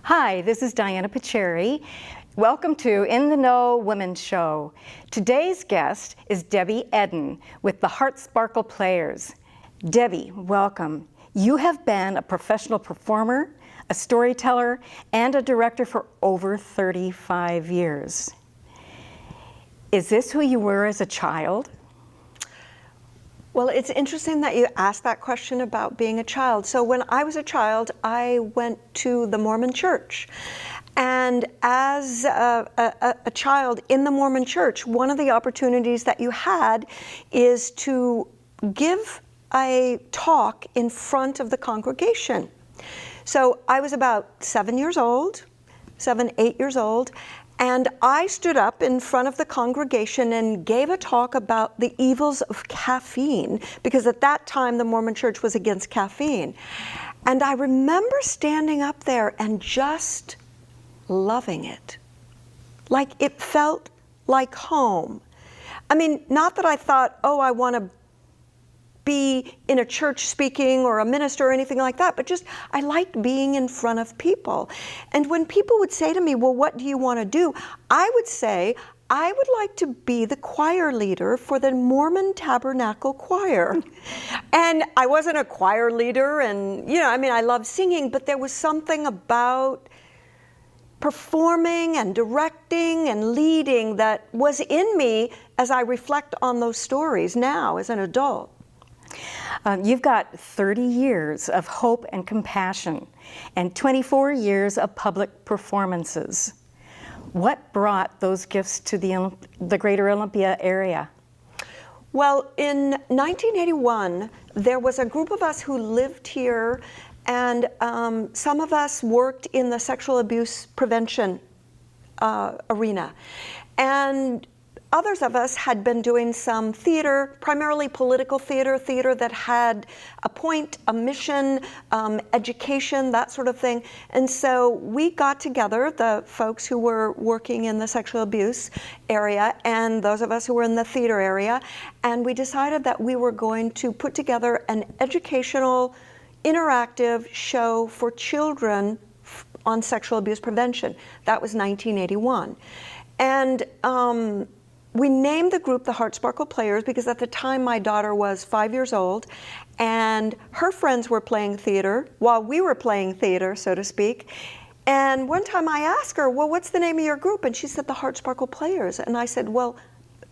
Hi, this is Diana Pichierri. Welcome to In the Know Women's Show. Today's guest is Debe Edden with the Heart Sparkle Players. Debe, welcome. You have been a professional performer, a storyteller, and a director for over 35 years. Is this who you were as a child? Well, it's interesting that you asked that question about being a child. So when I was a child, I went to the Mormon church. And as a child in the Mormon church, one of the opportunities that you had is to give a talk in front of the congregation. So I was about 7, 8 years old, and I stood up in front of the congregation and gave a talk about the evils of caffeine, because at that time the Mormon church was against caffeine. And I remember standing up there and just loving it. Like it felt like home. I mean, not that I thought, oh, I want to be in a church speaking or a minister or anything like that, but just I liked being in front of people. And when people would say to me, well, what do you want to do? I would say, I would like to be the choir leader for the Mormon Tabernacle Choir. And I wasn't a choir leader, and I love singing, but there was something about performing and directing and leading that was in me as I reflect on those stories now as an adult. You've got 30 years of hope and compassion and 24 years of public performances. What brought those gifts to the greater Olympia area? Well, in 1981, there was a group of us who lived here, and some of us worked in the sexual abuse prevention arena. And others of us had been doing some theater, primarily political theater that had a point, a mission, education, that sort of thing. And so we got together, the folks who were working in the sexual abuse area and those of us who were in the theater area, and we decided that we were going to put together an educational, interactive show for children on sexual abuse prevention. That was 1981. And we named the group the Heart Sparkle Players because at the time my daughter was 5 years old, and her friends were playing theater while we were playing theater, so to speak. And one time I asked her, well, what's the name of your group? And she said, the Heart Sparkle Players. And I said, well,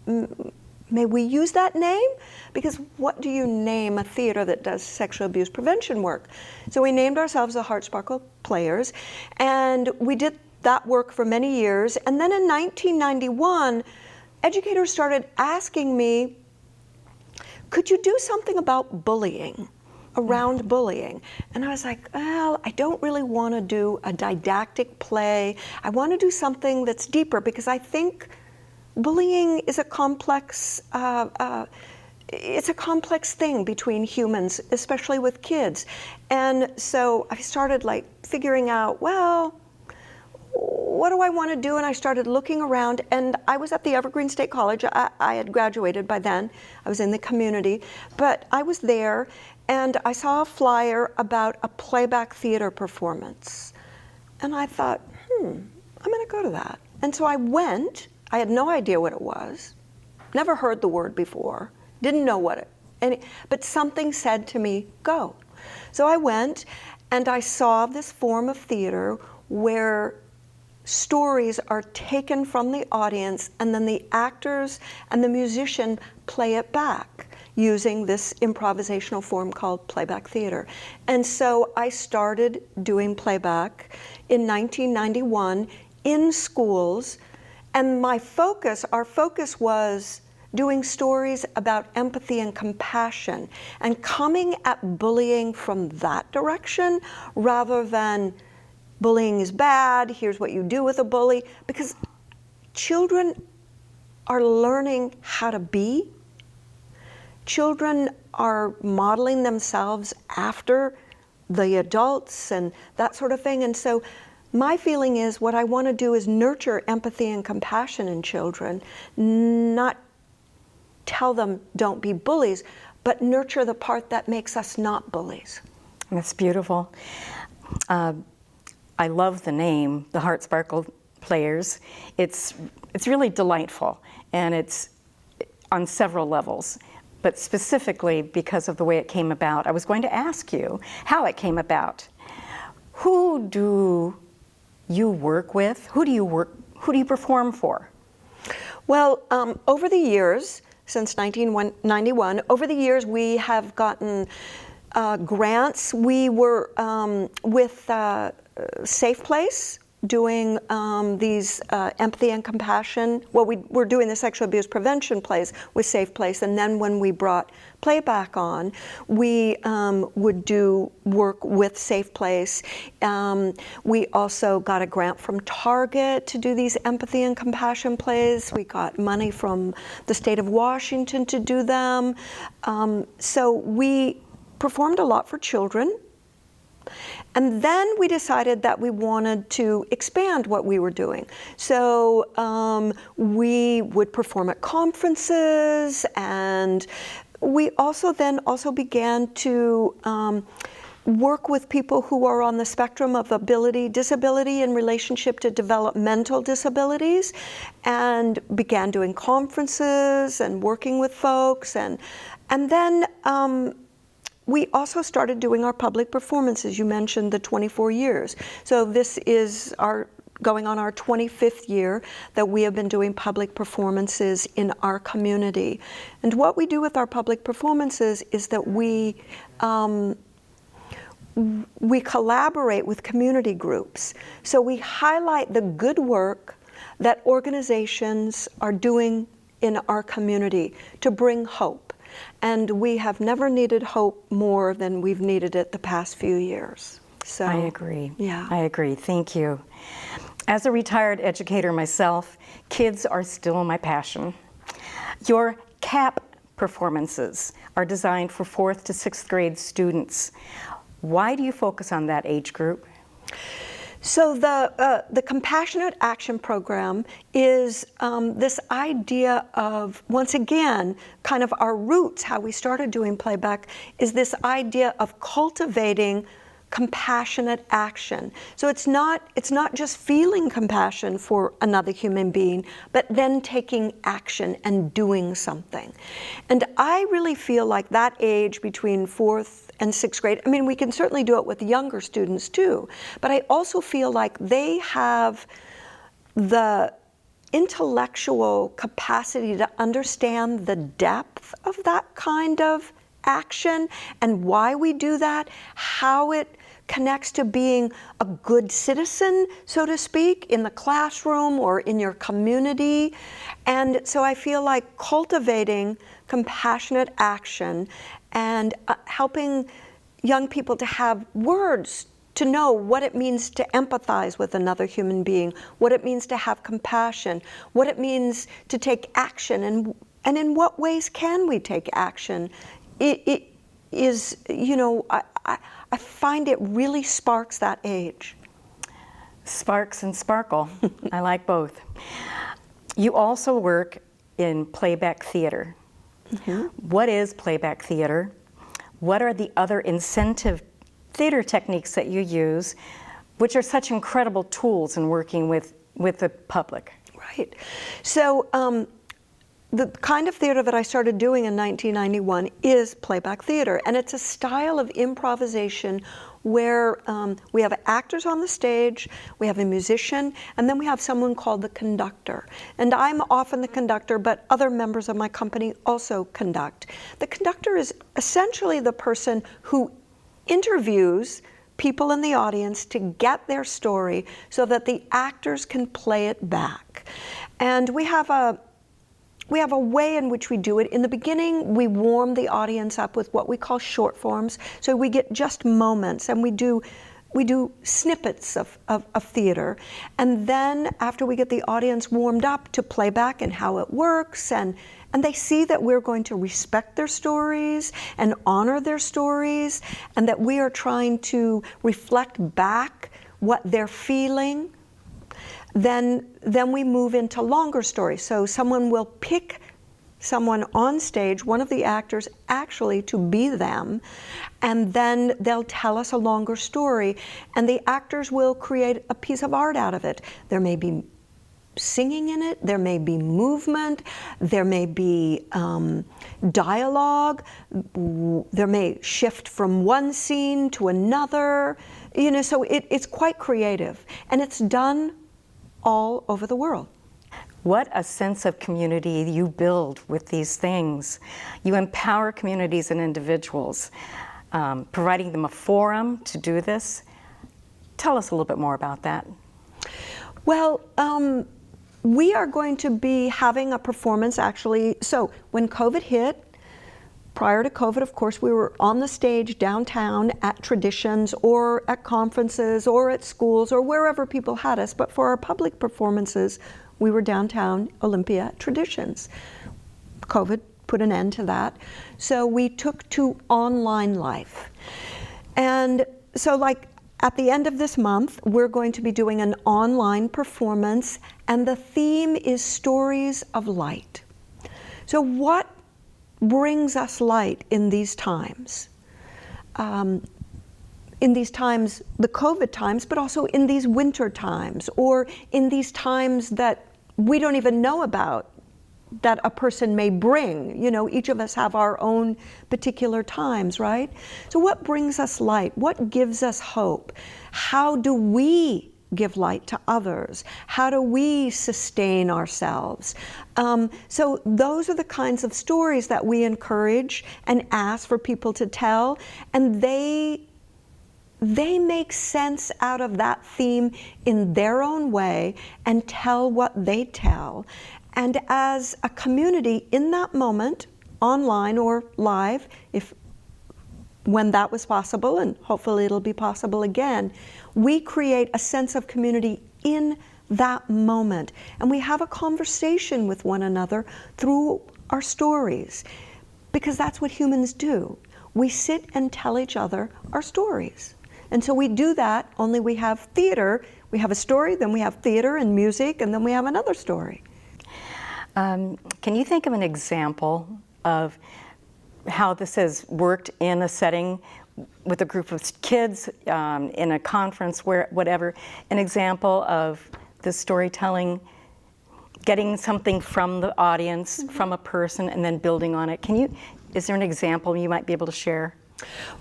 may we use that name? Because what do you name a theater that does sexual abuse prevention work? So we named ourselves the Heart Sparkle Players, and we did that work for many years. And then in 1991, educators started asking me, could you do something about bullying, around bullying? And I was like, well, I don't really want to do a didactic play. I want to do something that's deeper, because I think bullying is a complex, it's a complex thing between humans, especially with kids. And so I started figuring out, well, what do I want to do? And I started looking around, and I was at the Evergreen State College. I had graduated by then. I was in the community, but I was there, and I saw a flyer about a playback theater performance. And I thought, I'm going to go to that. And so I went. I had no idea what it was, never heard the word before, didn't know what it, but something said to me, go. So I went, and I saw this form of theater where stories are taken from the audience, and then the actors and the musician play it back using this improvisational form called playback theater. And so I started doing playback in 1991 in schools, and our focus was doing stories about empathy and compassion and coming at bullying from that direction rather than bullying is bad, here's what you do with a bully, because children are learning how to be. Children are modeling themselves after the adults and that sort of thing. And so my feeling is what I want to do is nurture empathy and compassion in children, not tell them don't be bullies, but nurture the part that makes us not bullies. That's beautiful. I love the name, the Heart Sparkle Players. It's really delightful, and it's on several levels, but specifically because of the way it came about. I was going to ask you how it came about. Who do you work with? Who do you perform for? Well, over the years, since 1991, over the years we have gotten grants. We were with Safe Place doing these empathy and compassion. Well, we were doing the sexual abuse prevention plays with Safe Place, and then when we brought Playback on, we would do work with Safe Place. We also got a grant from Target to do these empathy and compassion plays. We got money from the state of Washington to do them. So we performed a lot for children. And then we decided that we wanted to expand what we were doing. So we would perform at conferences, and we also began to work with people who are on the spectrum of disability in relationship to developmental disabilities, and began doing conferences and working with folks. And then we also started doing our public performances. You mentioned the 24 years. So this is going on our 25th year that we have been doing public performances in our community. And what we do with our public performances is that we collaborate with community groups. So we highlight the good work that organizations are doing in our community to bring hope. And we have never needed hope more than we've needed it the past few years. So I agree. Yeah. I agree. Thank you. As a retired educator myself, kids are still my passion. Your CAP performances are designed for 4th to 6th grade students. Why do you focus on that age group? So the Compassionate Action Program is this idea of, once again, kind of our roots, how we started doing Playback, is this idea of cultivating compassionate action. So it's not just feeling compassion for another human being, but then taking action and doing something. And I really feel like that age between 4th and 6th grade, I mean, we can certainly do it with younger students too, but I also feel like they have the intellectual capacity to understand the depth of that kind of action and why we do that, how it connects to being a good citizen, so to speak, in the classroom or in your community. And so I feel like cultivating compassionate action and helping young people to have words to know what it means to empathize with another human being, what it means to have compassion, what it means to take action, and in what ways can we take action. It is, you know, I find it really sparks that age. Sparks and sparkle. I like both. You also work in playback theater. Mm-hmm. What is playback theater? What are the other incentive theater techniques that you use, which are such incredible tools in working with the public? Right. So the kind of theater that I started doing in 1991 is playback theater, and it's a style of improvisation where we have actors on the stage, we have a musician, and then we have someone called the conductor. And I'm often the conductor, but other members of my company also conduct. The conductor is essentially the person who interviews people in the audience to get their story so that the actors can play it back. And we have a way in which we do it. In the beginning, we warm the audience up with what we call short forms. So we get just moments, and we do snippets of theater. And then after we get the audience warmed up to playback and how it works, and they see that we're going to respect their stories and honor their stories, and that we are trying to reflect back what they're feeling, then we move into longer stories. So someone will pick someone on stage, one of the actors, actually to be them, and then they'll tell us a longer story, and the actors will create a piece of art out of it. There may be singing in it, there may be movement, there may be dialogue, there may shift from one scene to another, you know, so it's quite creative, and it's done all over the world. What a sense of community you build with these things. You empower communities and individuals, providing them a forum to do this. Tell us a little bit more about that. Well, we are going to be having a performance actually. So when COVID hit, prior to COVID, of course, we were on the stage downtown at Traditions or at conferences or at schools or wherever people had us. But for our public performances, we were downtown Olympia at Traditions. COVID put an end to that. So we took to online life. And so like at the end of this month, we're going to be doing an online performance, and the theme is stories of light. So what brings us light in these times? In these times, the COVID times, but also in these winter times, or in these times that we don't even know about, that a person may bring. You know, each of us have our own particular times, right? So what brings us light? What gives us hope? How do we give light to others? How do we sustain ourselves? So those are the kinds of stories that we encourage and ask for people to tell, and they make sense out of that theme in their own way and tell what they tell. And as a community in that moment, online or live, when that was possible, and hopefully it'll be possible again, we create a sense of community in that moment. And we have a conversation with one another through our stories, because that's what humans do. We sit and tell each other our stories. And so we do that, only we have theater. We have a story, then we have theater and music, and then we have another story. Can you think of an example of how this has worked in a setting with a group of kids, in a conference, where whatever, an example of the storytelling, getting something from the audience, from a person, and then building on it? Is there an example you might be able to share?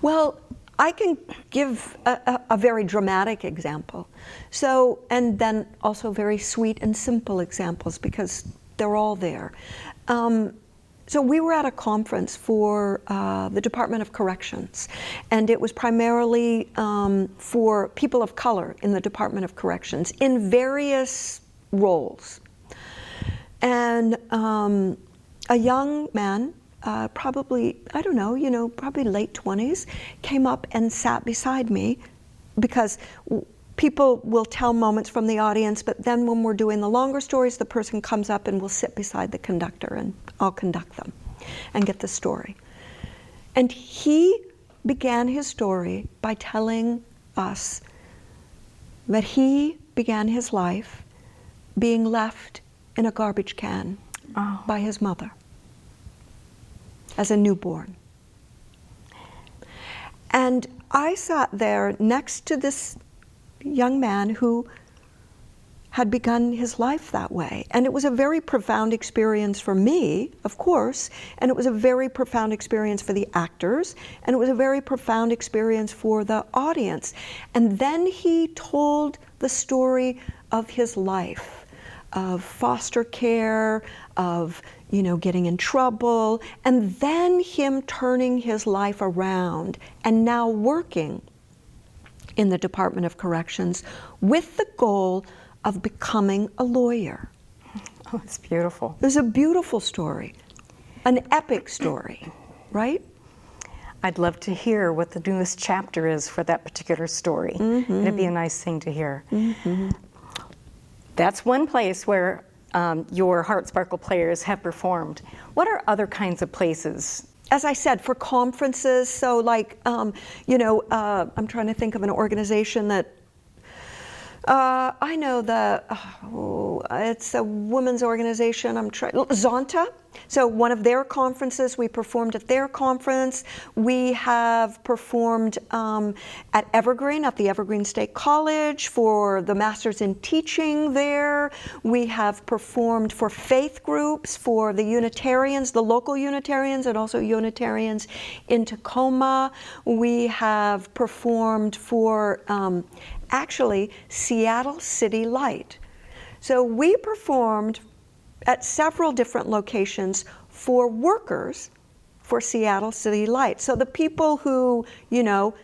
Well, I can give a very dramatic example. So, and then also very sweet and simple examples, because they're all there. So we were at a conference for the Department of Corrections, and it was primarily for people of color in the Department of Corrections in various roles. And a young man, probably, I don't know, you know, probably late 20s, came up and sat beside me, because people will tell moments from the audience, but then when we're doing the longer stories, the person comes up and will sit beside the conductor, and I'll conduct them and get the story. And he began his story by telling us that he began his life being left in a garbage can by his mother as a newborn. And I sat there next to this young man who had begun his life that way. And it was a very profound experience for me, of course, and it was a very profound experience for the actors, and it was a very profound experience for the audience. And then he told the story of his life, of foster care, of, you know, getting in trouble, and then him turning his life around and now working in the Department of Corrections with the goal of becoming a lawyer. Oh, it's beautiful. It was a beautiful story, an epic story, right? I'd love to hear what the newest chapter is for that particular story. Mm-hmm. It'd be a nice thing to hear. Mm-hmm. That's one place where your Heart Sparkle players have performed. What are other kinds of places? As I said, for conferences, so like, you know, I'm trying to think of an organization that, I know it's a women's organization, Zonta. So one of their conferences, we performed at their conference. We have performed at Evergreen, at the Evergreen State College for the Masters in Teaching there. We have performed for faith groups, for the Unitarians, the local Unitarians, and also Unitarians in Tacoma. We have performed for actually Seattle City Light. So we performed at several different locations for workers for Seattle City Light. So the people who, you know,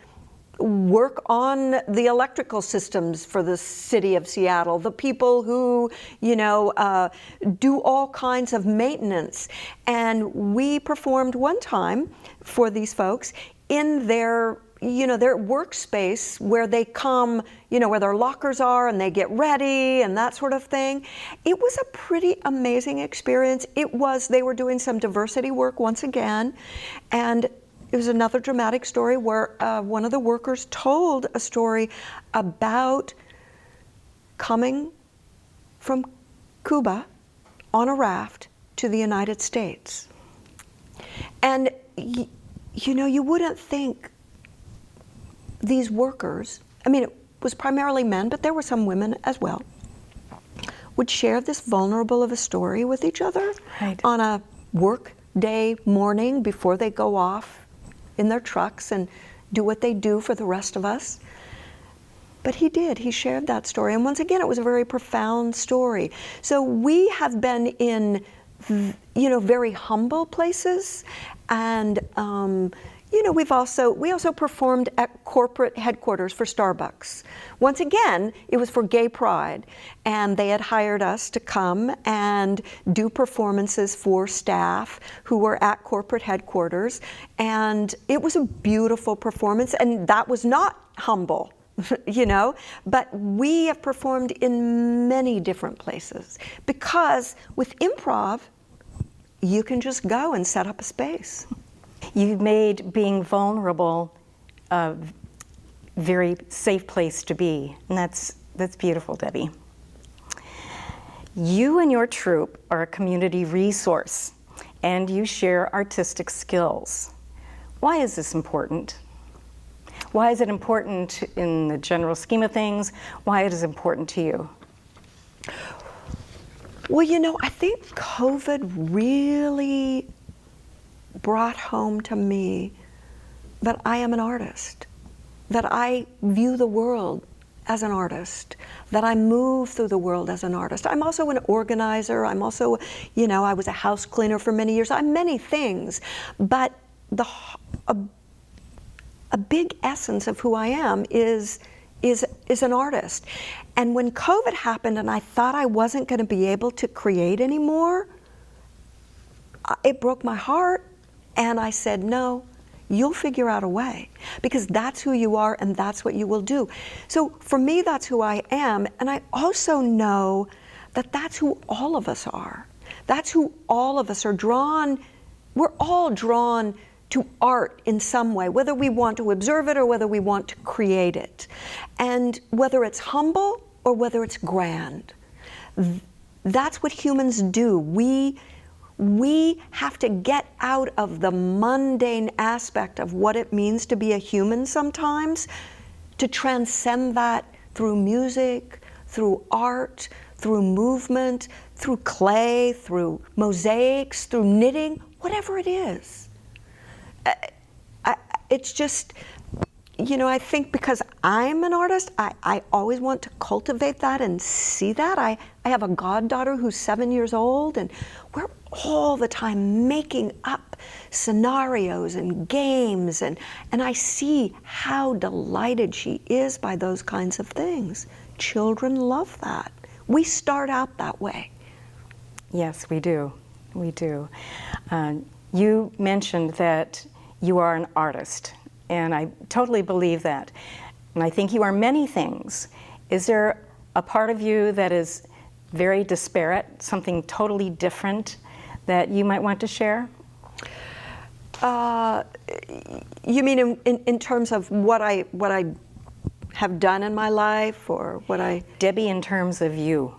work on the electrical systems for the city of Seattle, the people who, you know, do all kinds of maintenance. And we performed one time for these folks in their, you know, their workspace where they come, you know, where their lockers are and they get ready and that sort of thing. It was a pretty amazing experience. They were doing some diversity work once again, and it was another dramatic story where one of the workers told a story about coming from Cuba on a raft to the United States. And, you know, you wouldn't think these workers, I mean, it was primarily men, but there were some women as well, would share this vulnerable of a story with each other on a work day morning before they go off in their trucks and do what they do for the rest of us. But he did, he shared that story. And once again, it was a very profound story. So we have been in, you know, very humble places, and you know, we also performed at corporate headquarters for Starbucks. Once again, it was for Gay Pride, and they had hired us to come and do performances for staff who were at corporate headquarters, and it was a beautiful performance, and that was not humble, you know, but we have performed in many different places, because with improv, you can just go and set up a space. You've made being vulnerable a very safe place to be, and that's beautiful, Debbie. You and your troupe are a community resource, and you share artistic skills. Why is this important? Why is it important in the general scheme of things? Why it is important to you? Well, you know, I think COVID really brought home to me that I am an artist, that I view the world as an artist, that I move through the world as an artist. I'm also an organizer. I'm also, you know, I was a house cleaner for many years. I'm many things, but a big essence of who I am is an artist. And when COVID happened and I thought I wasn't going to be able to create anymore, it broke my heart. And I said, no, you'll figure out a way, because that's who you are and that's what you will do. So for me, that's who I am. And I also know that that's who all of us are. That's who all of us are drawn. We're all drawn to art in some way, whether we want to observe it or whether we want to create it. And whether it's humble or whether it's grand, that's what humans do. We have to get out of the mundane aspect of what it means to be a human sometimes, to transcend that through music, through art, through movement, through clay, through mosaics, through knitting, whatever it is. It's just, you know, I think because I'm an artist, I always want to cultivate that and see that. I have a goddaughter who's 7 years old, and we're all the time making up scenarios and games, and I see how delighted she is by those kinds of things. Children love that. We start out that way. Yes, we do. We do. You mentioned that you are an artist, and I totally believe that. And I think you are many things. Is there a part of you that is very disparate, something totally different that you might want to share? You mean in terms of what I have done in my life, or what I... Debbie, in terms of you.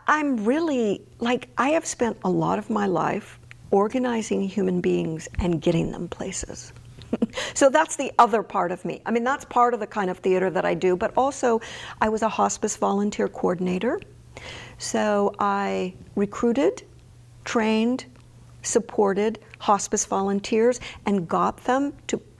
I'm really, like, I have spent a lot of my life organizing human beings and getting them places. So that's the other part of me. I mean, that's part of the kind of theater that I do, but also I was a hospice volunteer coordinator. So I recruited, trained, supported hospice volunteers and got them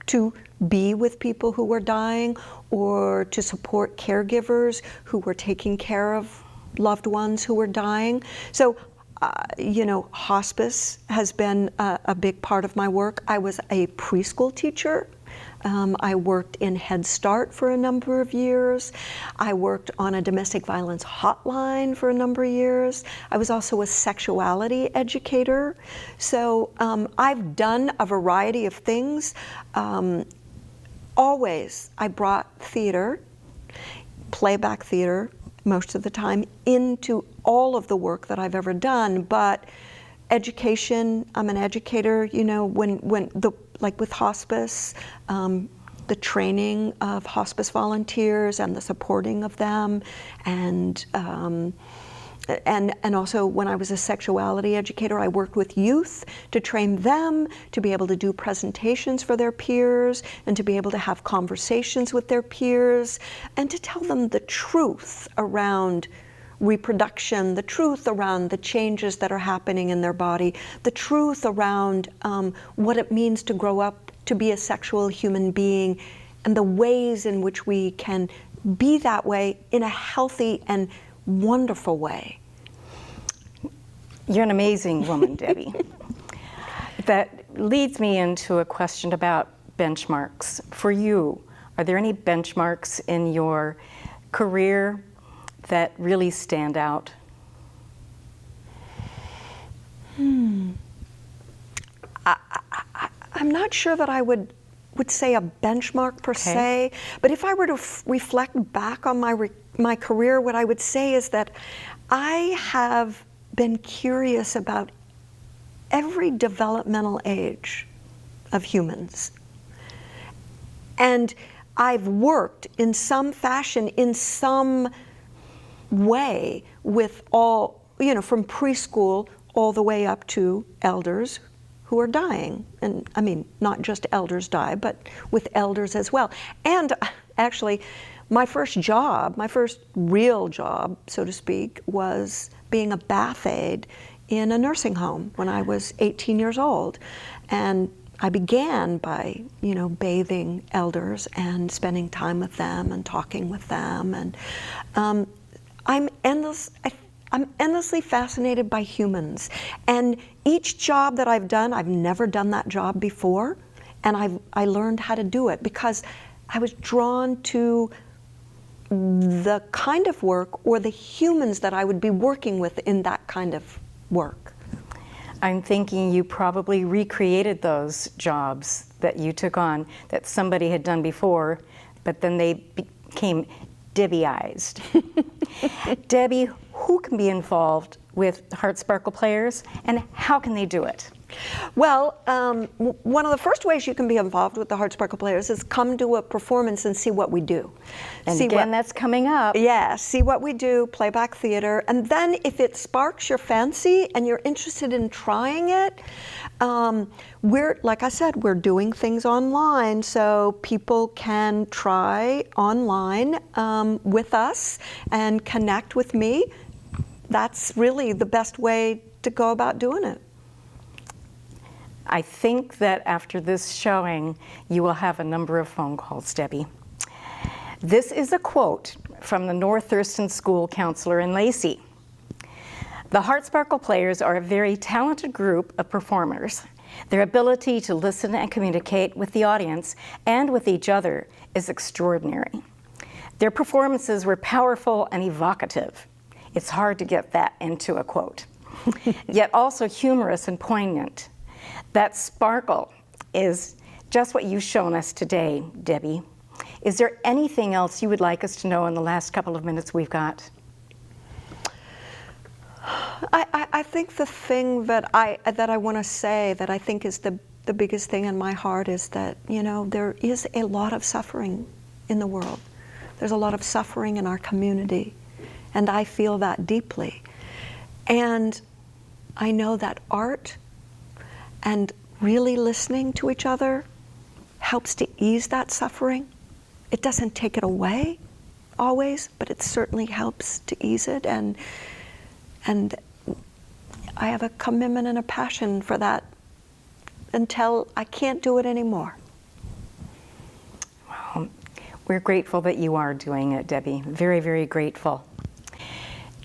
to be with people who were dying, or to support caregivers who were taking care of loved ones who were dying. So, you know, hospice has been a big part of my work. I was a preschool teacher. I worked in Head Start for a number of years. I worked on a domestic violence hotline for a number of years. I was also a sexuality educator. So I've done a variety of things. Always, I brought theater, playback theater, most of the time, into all of the work that I've ever done. But education, I'm an educator, you know, like with hospice, the training of hospice volunteers and the supporting of them, and also when I was a sexuality educator, I worked with youth to train them to be able to do presentations for their peers and to be able to have conversations with their peers and to tell them the truth around reproduction, the truth around the changes that are happening in their body, the truth around what it means to grow up to be a sexual human being, and the ways in which we can be that way in a healthy and wonderful way. You're an amazing woman, Debbie. That leads me into a question about benchmarks. For you, are there any benchmarks in your career that really stand out? I'm not sure that I would say a benchmark per se, but if I were to reflect back on my career, what I would say is that I have been curious about every developmental age of humans. And I've worked in some fashion, in some way, with all, you know, from preschool all the way up to elders who are dying. And I mean, not just elders die, but with elders as well. And actually, my first real job, so to speak, was being a bath aide in a nursing home when I was 18 years old. And I began by, you know, bathing elders and spending time with them and talking with them. And I'm endlessly fascinated by humans. And each job that I've done, I've never done that job before, and I learned how to do it because I was drawn to the kind of work or the humans that I would be working with in that kind of work. I'm thinking you probably recreated those jobs that you took on that somebody had done before, but then they became Debbieized. Debbie, who can be involved with Heart Sparkle Players, and how can they do it? Well, one of the first ways you can be involved with the Heart Sparkle Players is come to a performance and see what we do. And again, that's coming up. Yeah, see what we do, playback theater. And then if it sparks your fancy and you're interested in trying it, like I said, we're doing things online, so people can try online with us and connect with me. That's really the best way to go about doing it. I think that after this showing, you will have a number of phone calls, Debbie. This is a quote from the North Thurston School counselor in Lacey. The Heart Sparkle Players are a very talented group of performers. Their ability to listen and communicate with the audience and with each other is extraordinary. Their performances were powerful and evocative. It's hard to get that into a quote, yet also humorous and poignant. That sparkle is just what you've shown us today, Debbie. Is there anything else you would like us to know in the last couple of minutes we've got? I think the thing that I want to say that I think is the biggest thing in my heart is that, you know, there is a lot of suffering in the world. There's a lot of suffering in our community, and I feel that deeply. And I know that art and really listening to each other helps to ease that suffering. It doesn't take it away always, but it certainly helps to ease it. And I have a commitment and a passion for that until I can't do it anymore. Well, we're grateful that you are doing it, Debbie. Very, very grateful.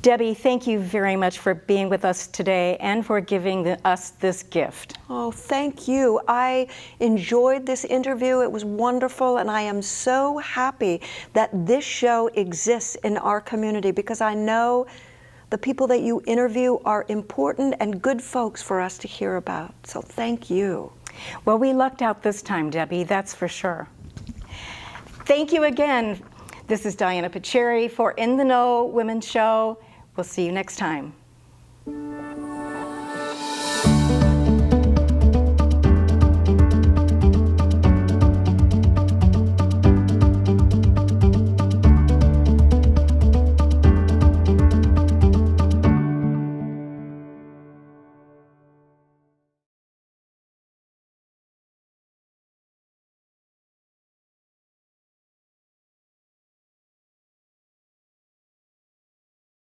Debbie, thank you very much for being with us today and for giving us this gift. Oh, thank you. I enjoyed this interview. It was wonderful, and I am so happy that this show exists in our community, because I know the people that you interview are important and good folks for us to hear about. So thank you. Well, we lucked out this time, Debbie, that's for sure. Thank you again. This is Diana Pichierri for In the Know Women's Show. We'll see you next time.